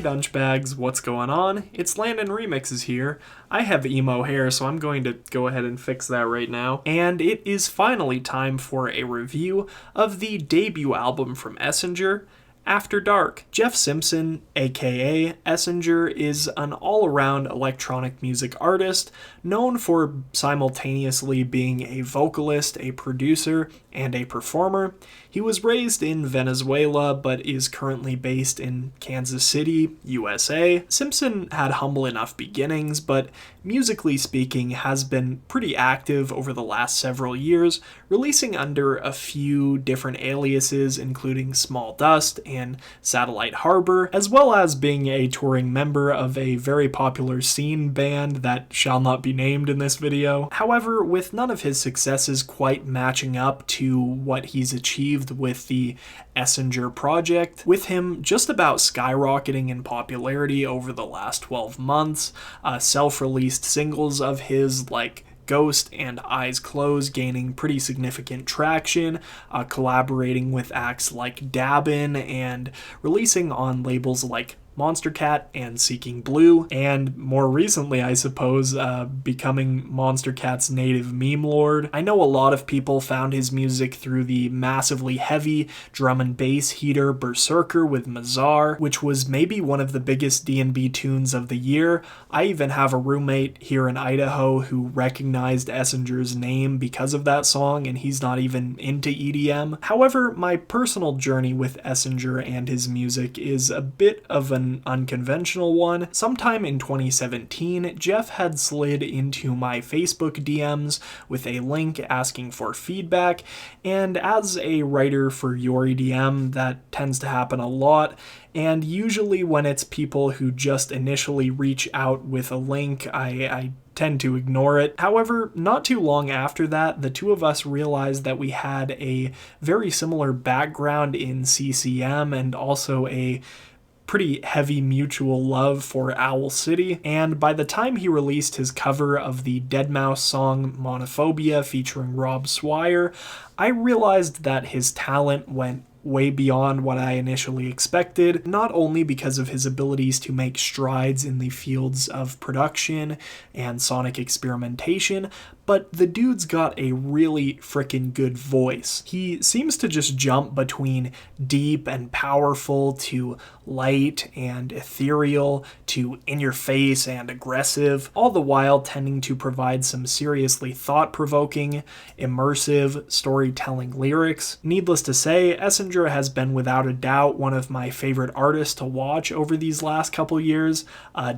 Hey Dunchbags, what's going on? It's Landon Remixes here. I have emo hair, so I'm going to go ahead and fix that right now. And it is finally time for a review of the debut album from Essenger, After Dark. Jeff Simpson, aka Essenger, is an all-around electronic music artist known for simultaneously being a vocalist, a producer, and a performer. He was raised in Venezuela, but is currently based in Kansas City, USA. Simpson had humble enough beginnings, but musically speaking has been pretty active over the last several years, releasing under a few different aliases including Small Dust and Satellite Harbor, as well as being a touring member of a very popular scene band that shall not be named in this video. However, with none of his successes quite matching up to what he's achieved with the Essenger project, with him just about skyrocketing in popularity over the last 12 months, self-released singles of his like Ghost and Eyes Closed gaining pretty significant traction, collaborating with acts like Dabin, and releasing on labels like Monster Cat and Seeking Blue, and more recently, I suppose, becoming Monster Cat's native meme lord. I know a lot of people found his music through the massively heavy drum and bass heater Berserker with Mazar, which was maybe one of the biggest D&B tunes of the year. I even have a roommate here in Idaho who recognized Essenger's name because of that song, and he's not even into EDM. However, my personal journey with Essenger and his music is a bit of an unconventional one. Sometime in 2017, Jeff had slid into my Facebook DMs with a link asking for feedback, and as a writer for Your EDM, that tends to happen a lot, and usually when it's people who just initially reach out with a link, I tend to ignore it. However, not too long after that, the two of us realized that we had a very similar background in CCM and also a pretty heavy mutual love for Owl City, and by the time he released his cover of the deadmau5 song Monophobia featuring Rob Swire, I realized that his talent went way beyond what I initially expected, not only because of his abilities to make strides in the fields of production and sonic experimentation, but the dude's got a really frickin' good voice. He seems to just jump between deep and powerful to light and ethereal to in-your-face and aggressive, all the while tending to provide some seriously thought-provoking, immersive, storytelling lyrics. Needless to say, Essenger has been without a doubt one of my favorite artists to watch over these last couple years.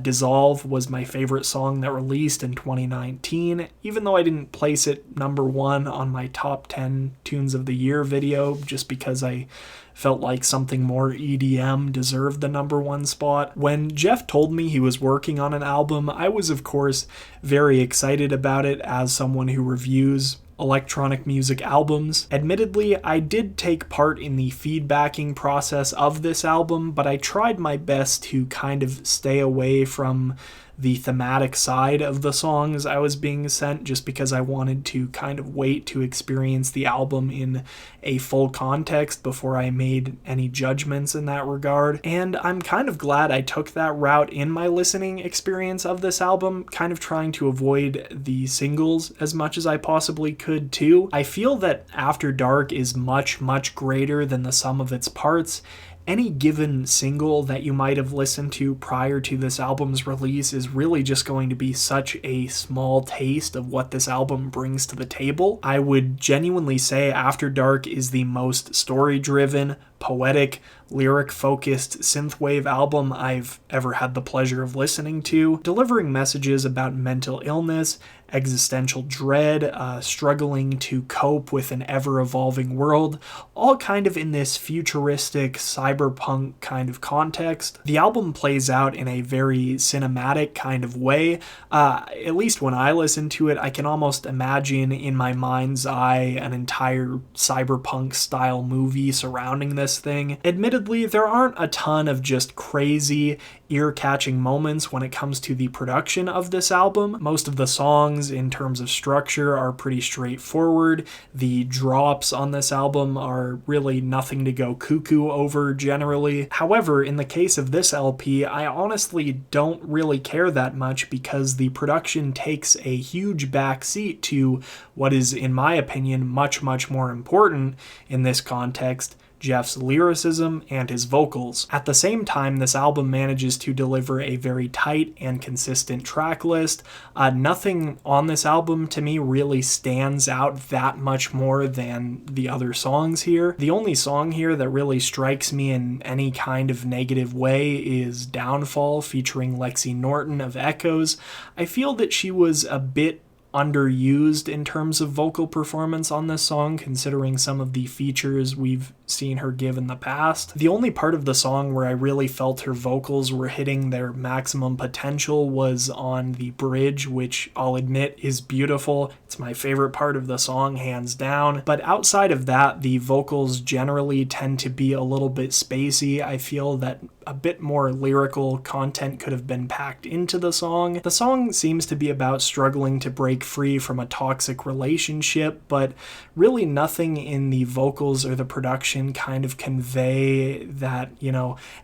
Dissolve was my favorite song that released in 2019, even though I didn't place it number one on my top 10 tunes of the year video just because I felt like something more EDM deserved the number one spot. When Jeff told me he was working on an album, I was of course very excited about it as someone who reviews electronic music albums. Admittedly, I did take part in the feedbacking process of this album, but I tried my best to kind of stay away from the thematic side of the songs I was being sent just because I wanted to kind of wait to experience the album in a full context before I made any judgments in that regard. And I'm kind of glad I took that route in my listening experience of this album, kind of trying to avoid the singles as much as I possibly could too. I feel that After Dark is much, much greater than the sum of its parts. Any given single that you might have listened to prior to this album's release is really just going to be such a small taste of what this album brings to the table. I would genuinely say After Dark is the most story-driven, poetic, lyric-focused synthwave album I've ever had the pleasure of listening to, delivering messages about mental illness, existential dread, struggling to cope with an ever-evolving world, all kind of in this futuristic, cyberpunk kind of context. The album plays out in a very cinematic kind of way. At least when I listen to it, I can almost imagine in my mind's eye an entire cyberpunk-style movie surrounding this thing. Admittedly, there aren't a ton of just crazy, ear-catching moments when it comes to the production of this album. Most of the songs songs in terms of structure are pretty straightforward. The drops on this album are really nothing to go cuckoo over generally. However, in the case of this LP, I honestly don't really care that much because the production takes a huge backseat to what is, in my opinion, much more important in this context: Jeff's lyricism and his vocals. At the same time, this album manages to deliver a very tight and consistent track list. Nothing on this album to me really stands out that much more than the other songs here. The only song here that really strikes me in any kind of negative way is Downfall, featuring Lexi Norton of Echoes. I feel that she was a bit underused in terms of vocal performance on this song, considering some of the features we've seen her give in the past. The only part of the song where I really felt her vocals were hitting their maximum potential was on the bridge, which I'll admit is beautiful. It's my favorite part of the song, hands down. But outside of that, the vocals generally tend to be a little bit spacey. I feel that a bit more lyrical content could have been packed into the song. The song seems to be about struggling to break free from a toxic relationship, but really nothing in the vocals or the production kind of convey that,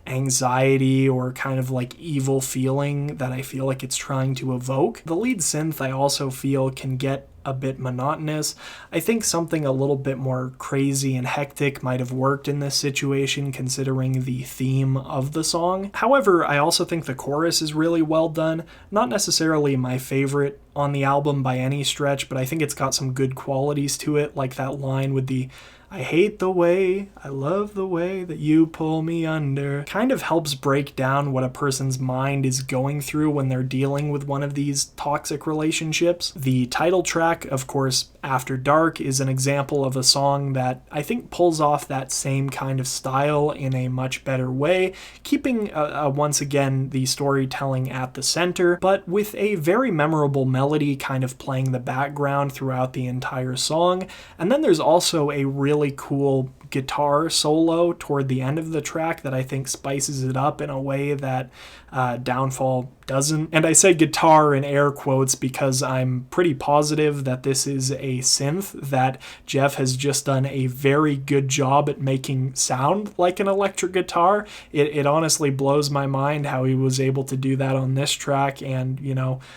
anxiety or kind of like evil feeling that I feel like it's trying to evoke. The lead synth, I also feel, can get a bit monotonous. I think something a little bit more crazy and hectic might have worked in this situation, considering the theme of the song. However, I also think the chorus is really well done. Not necessarily my favorite on the album by any stretch, but I think it's got some good qualities to it, like that line with the "I hate the way, I love the way that you pull me under." Kind of helps break down what a person's mind is going through when they're dealing with one of these toxic relationships. The title track, of course, After Dark, is an example of a song that I think pulls off that same kind of style in a much better way, keeping once again the storytelling at the center, but with a very memorable melody kind of playing the background throughout the entire song. And then there's also a really cool guitar solo toward the end of the track that I think spices it up in a way that Downfall doesn't. And I say guitar in air quotes because I'm pretty positive that this is a synth that Jeff has just done a very good job at making sound like an electric guitar. It honestly blows my mind how he was able to do that on this track, and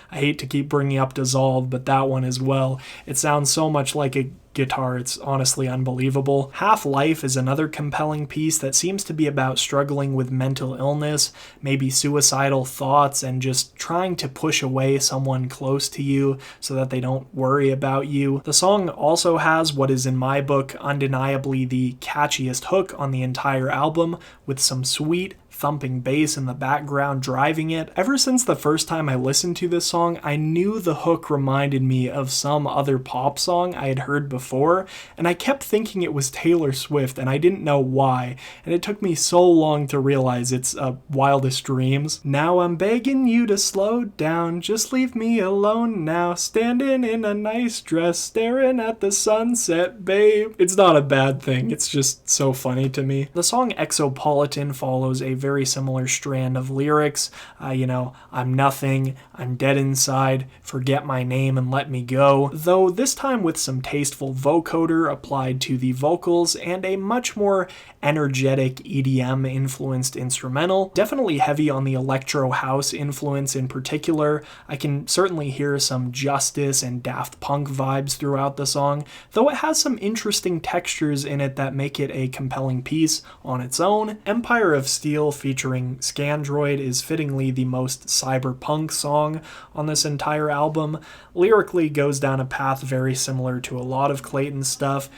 I hate to keep bringing up Dissolve, but that one as well. It sounds so much like a guitar, it's honestly unbelievable. Half-Life is another compelling piece that seems to be about struggling with mental illness, maybe suicidal thoughts, and just trying to push away someone close to you so that they don't worry about you. The song also has what is, in my book, undeniably the catchiest hook on the entire album, with some sweet, thumping bass in the background driving it. Ever since the first time I listened to this song, I knew the hook reminded me of some other pop song I had heard before, and I kept thinking it was Taylor Swift, and I didn't know why, and it took me so long to realize it's Wildest Dreams. Now I'm begging you to slow down, just leave me alone now, standing in a nice dress, staring at the sunset, babe. It's not a bad thing, it's just so funny to me. The song Exopolitan follows a very similar strand of lyrics. I'm nothing, I'm dead inside, forget my name and let me go. Though this time with some tasteful vocoder applied to the vocals and a much more energetic EDM influenced instrumental. Definitely heavy on the electro house influence in particular. I can certainly hear some Justice and Daft Punk vibes throughout the song, though it has some interesting textures in it that make it a compelling piece on its own. Empire of Steel featuring Scandroid is fittingly the most cyberpunk song on this entire album. Lyrically goes down a path very similar to a lot of Clayton's stuff,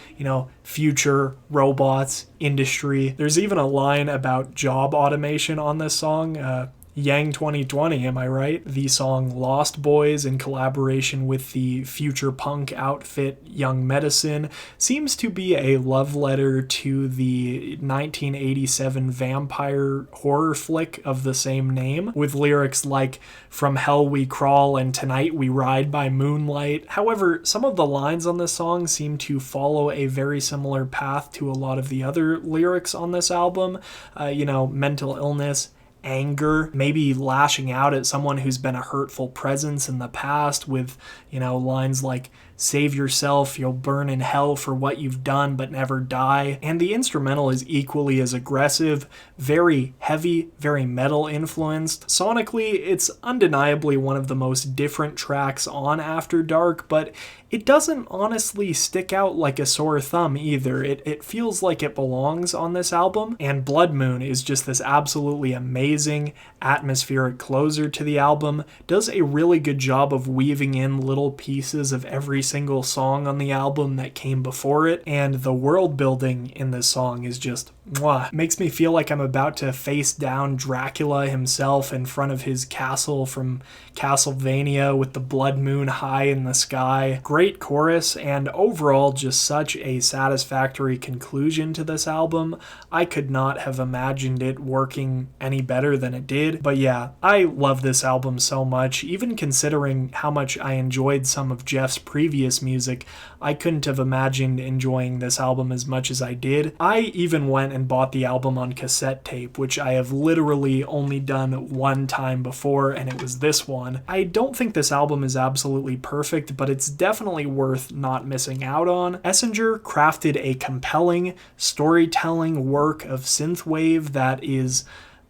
future, robots, industry. There's even a line about job automation on this song. Yang 2020, am I right? The song Lost Boys, in collaboration with the future punk outfit Young Medicine, seems to be a love letter to the 1987 vampire horror flick of the same name, with lyrics like "From hell we crawl and tonight we ride by moonlight." However, some of the lines on this song seem to follow a very similar path to a lot of the other lyrics on this album. Mental illness, anger, maybe lashing out at someone who's been a hurtful presence in the past with, lines like, "Save yourself, you'll burn in hell for what you've done but never die." And the instrumental is equally as aggressive, very heavy, very metal influenced. Sonically, it's undeniably one of the most different tracks on After Dark, but it doesn't honestly stick out like a sore thumb either. It feels like it belongs on this album, and Blood Moon is just this absolutely amazing atmospheric closer to the album. Does a really good job of weaving in little pieces of every single song on the album that came before it, and the world building in this song is just mwah. Makes me feel like I'm about to face down Dracula himself in front of his castle from Castlevania with the blood moon high in the sky. Great chorus, and overall just such a satisfactory conclusion to this album. I could not have imagined it working any better than it did. But yeah, I love this album so much. Even considering how much I enjoyed some of Jeff's previous music, I couldn't have imagined enjoying this album as much as I did. I even went and bought the album on cassette tape, which I have literally only done one time before, and it was this one. I don't think this album is absolutely perfect, but it's definitely worth not missing out on. Essenger crafted a compelling storytelling work of synthwave that is,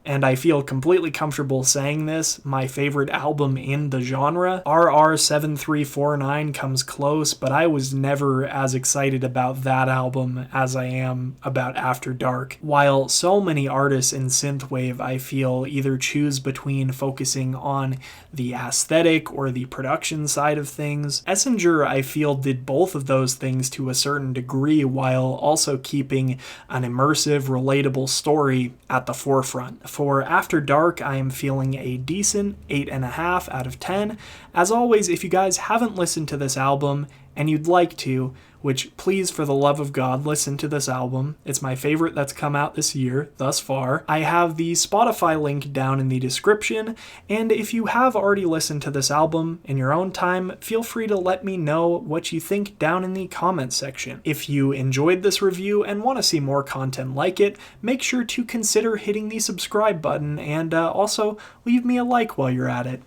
and I feel completely comfortable saying this, my favorite album in the genre. RR7349 comes close, but I was never as excited about that album as I am about After Dark. While so many artists in synthwave, I feel, either choose between focusing on the aesthetic or the production side of things, Essenger, I feel, did both of those things to a certain degree while also keeping an immersive, relatable story at the forefront. For After Dark, I am feeling a decent 8.5 out of 10. As always, if you guys haven't listened to this album and you'd like to, which please, for the love of God, listen to this album. It's my favorite that's come out this year, thus far. I have the Spotify link down in the description, and if you have already listened to this album in your own time, feel free to let me know what you think down in the comments section. If you enjoyed this review and want to see more content like it, make sure to consider hitting the subscribe button, and also leave me a like while you're at it.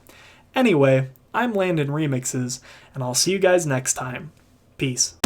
Anyway, I'm Landon Remixes, and I'll see you guys next time. Peace.